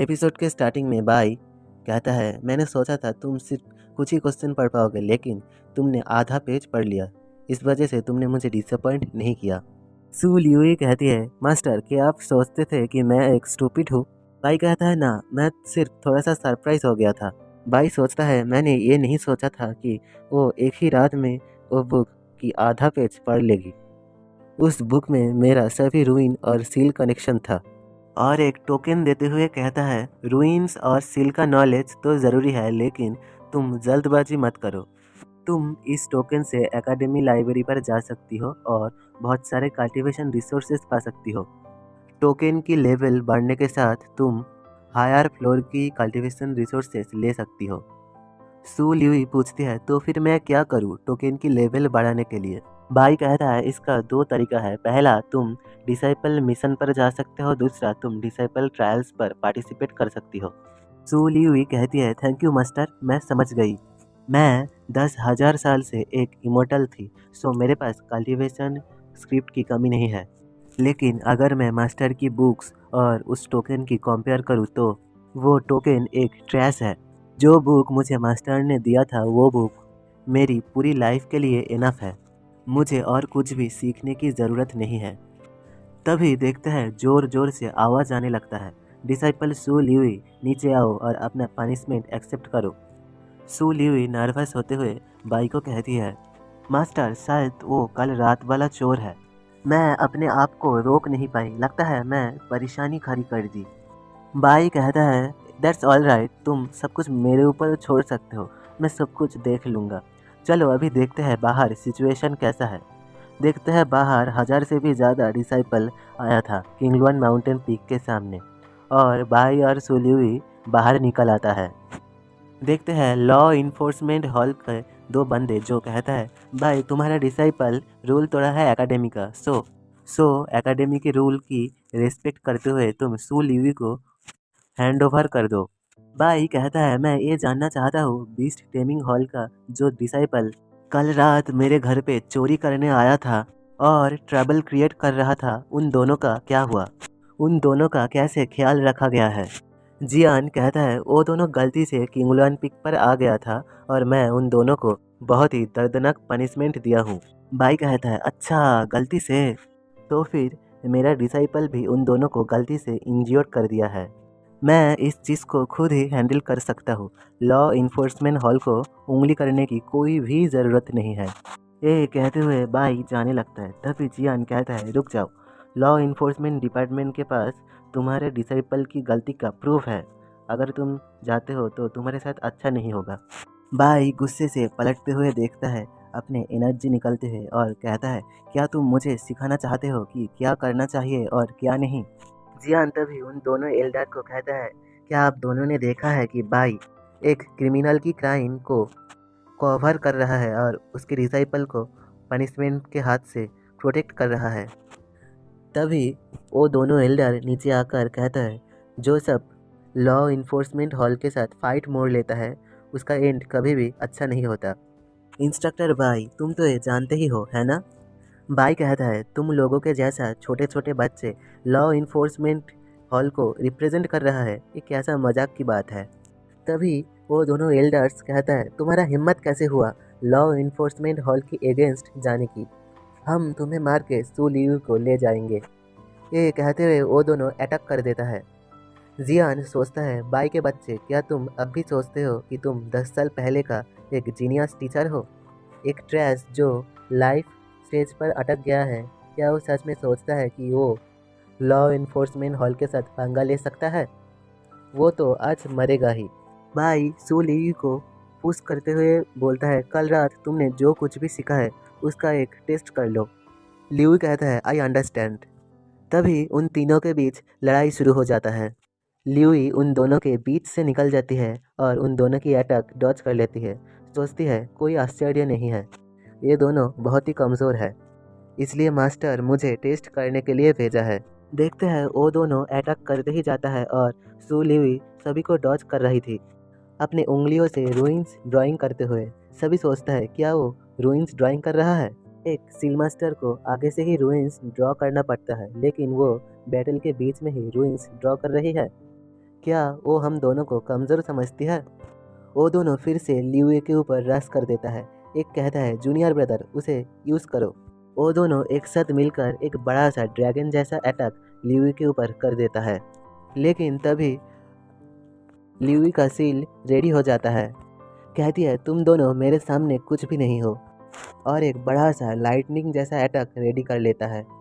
Episode के starting में by कहता है, मैंने सोचा था तुम सिर्फ कुछ ही क्वेश्चन पढ़ पाओगे, लेकिन तुमने आधा पेज पढ़ लिया। इस वजह से तुमने मुझे डिसअपॉइंट नहीं किया। सू लियूई कहती है, मास्टर क्या आप सोचते थे कि मैं एक स्टूपिड हूँ? बाई कहता है, ना, मैं सिर्फ थोड़ा सा सरप्राइज हो गया था। बाई सोचता है, मैंने ये नहीं सोचा था कि वो एक ही रात में वो बुक की आधा पेज पढ़ लेगी। उस बुक में मेरा सभी रूइन और सील कनेक्शन था। और एक टोकन देते हुए कहता है, रूइंस और सील का नॉलेज तो ज़रूरी है, लेकिन तुम जल्दबाजी मत करो। तुम इस टोकन से एकेडमी लाइब्रेरी पर जा सकती हो और बहुत सारे कल्टीवेशन रिसोर्सेज पा सकती हो। टोकन की लेवल बढ़ने के साथ तुम हायर फ्लोर की कल्टीवेशन रिसोर्सेज ले सकती हो। सू ल्यूई पूछती है, तो फिर मैं क्या करूँ टोकन की लेवल बढ़ाने के लिए? बाई कहता है, इसका दो तरीका है। पहला, तुम डिसाइपल मिशन पर जा सकते हो। दूसरा, तुम डिसाइपल ट्रायल्स पर पार्टिसिपेट कर सकती हो। सू ल्यूई कहती है, थैंक यू मास्टर, मैं समझ गई। मैं 10,000 साल से एक इमोर्टल थी, सो मेरे पास कल्टीवेशन स्क्रिप्ट की कमी नहीं है। लेकिन अगर मैं मास्टर की बुक्स और उस टोकन की कंपेयर करूँ तो वो टोकन एक ट्रैश है। जो बुक मुझे मास्टर ने दिया था वो बुक मेरी पूरी लाइफ के लिए इनफ है। मुझे और कुछ भी सीखने की ज़रूरत नहीं है। तभी देखते हैं जोर जोर से आवाज़ आने लगता है, डिसाइपल सू ल्यूई, नीचे आओ और अपना पनिशमेंट एक्सेप्ट करो। सू ल्यूई नर्वस होते हुए बाई को कहती है, मास्टर शायद वो कल रात वाला चोर है। मैं अपने आप को रोक नहीं पाई, लगता है मैं परेशानी खड़ी कर दी। बाई कहता है, दैट्स ऑल राइट, तुम सब कुछ मेरे ऊपर छोड़ सकते हो, मैं सब कुछ देख लूँगा। चलो अभी देखते हैं बाहर सिचुएशन कैसा है। देखते हैं बाहर 1000 से भी ज़्यादा डिसाइपल आया था किंगलुआन माउंटेन पीक के सामने, और बाई और सुल्यूई बाहर निकल आता है। देखते हैं लॉ इन्फोर्समेंट हॉल के दो बंदे, जो कहता है, भाई तुम्हारा डिसाइपल रूल तोड़ा है एकेडमी का, सो एकेडमी के रूल की रिस्पेक्ट करते हुए तुम सू ल्यूई को हैंड ओवर कर दो। भाई कहता है, मैं ये जानना चाहता हूँ बीस्ट टेमिंग हॉल का जो डिसाइपल कल रात मेरे घर पे चोरी करने आया था और ट्रबल क्रिएट कर रहा था, उन दोनों का क्या हुआ? उन दोनों का कैसे ख्याल रखा गया है? जियान कहता है, वो दोनों गलती से किंगलुआन पिक पर आ गया था और मैं उन दोनों को बहुत ही दर्दनाक पनिशमेंट दिया हूँ। भाई कहता है, अच्छा गलती से? तो फिर मेरा डिसाइपल भी उन दोनों को गलती से इंज्योर कर दिया है। मैं इस चीज़ को खुद ही हैंडल कर सकता हूँ। लॉ इन्फोर्समेंट हॉल को उंगली करने की कोई भी ज़रूरत नहीं है। ये कहते हुए बाई जाने लगता है। तभी जियान कहता है, रुक जाओ, लॉ इन्फोर्समेंट डिपार्टमेंट के पास तुम्हारे डिसाइपल की गलती का प्रूफ है। अगर तुम जाते हो तो तुम्हारे साथ अच्छा नहीं होगा। बाई गुस्से से पलटते हुए देखता है अपने एनर्जी निकलते हुए और कहता है, क्या तुम मुझे सिखाना चाहते हो कि क्या करना चाहिए और क्या नहीं? जियान तभी उन दोनों एल्डर को कहता है, क्या आप दोनों ने देखा है कि बाई एक क्रिमिनल की क्राइम को कवर कर रहा है और उसके डिसाइपल को पनिशमेंट के हाथ से प्रोटेक्ट कर रहा है? तभी वो दोनों एल्डर नीचे आकर कहता है, जो सब लॉ इन्फोर्समेंट हॉल के साथ फाइट मोड़ लेता है उसका एंड कभी भी अच्छा नहीं होता। इंस्ट्रक्टर बाई, तुम तो ये जानते ही हो, है ना? बाई कहता है, तुम लोगों के जैसा छोटे छोटे बच्चे लॉ इन्फोर्समेंट हॉल को रिप्रेजेंट कर रहा है, ये कैसा मजाक की बात है? तभी वो दोनों एल्डर्स कहता है, तुम्हारा हिम्मत कैसे हुआ लॉ इन्फोर्समेंट हॉल की अगेंस्ट जाने की? हम तुम्हें मार के सू लियू को ले जाएंगे। ये कहते हुए वो दोनों अटैक कर देता है। जियान सोचता है, बाई के बच्चे, क्या तुम अब भी सोचते हो कि तुम 10 साल पहले का एक जीनियस टीचर हो? एक ट्रैश जो लाइफ स्टेज पर अटक गया है, क्या वो सच में सोचता है कि वो लॉ इन्फोर्समेंट हॉल के साथ पंगा ले सकता है? वो तो आज मरेगा ही। भाई सू ली को पुश करते हुए बोलता है, कल रात तुमने जो कुछ भी सीखा है उसका एक टेस्ट कर लो। लियू कहता है, आई अंडरस्टैंड। तभी उन तीनों के बीच लड़ाई शुरू हो जाता है। ल्यूई उन दोनों के बीच से निकल जाती है और उन दोनों की अटैक डॉज कर लेती है। सोचती है, कोई आश्चर्य नहीं है, ये दोनों बहुत ही कमज़ोर है, इसलिए मास्टर मुझे टेस्ट करने के लिए भेजा है। देखते हैं वो दोनों अटैक करते ही जाता है और सू ल्यूई सभी को डॉज कर रही थी अपने उंगलियों से रूइंस ड्राइंग करते हुए। सभी सोचता है, क्या वो रूइंस ड्राइंग कर रहा है? एक सील मास्टर को आगे से ही रूइंस ड्रॉ करना पड़ता है, लेकिन वो बैटल के बीच में ही रूइंस ड्रॉ कर रही है। क्या वो हम दोनों को कमज़ोर समझती है? वो दोनों फिर से लियुए के ऊपर रश कर देता है। एक कहता है, जूनियर ब्रदर उसे यूज़ करो। वो दोनों एक साथ मिलकर एक बड़ा सा ड्रैगन जैसा अटैक लियुए के ऊपर कर देता है। लेकिन तभी लियुई का सील रेडी हो जाता है। कहती है, तुम दोनों मेरे सामने कुछ भी नहीं हो, और एक बड़ा सा लाइटनिंग जैसा अटैक रेडी कर लेता है।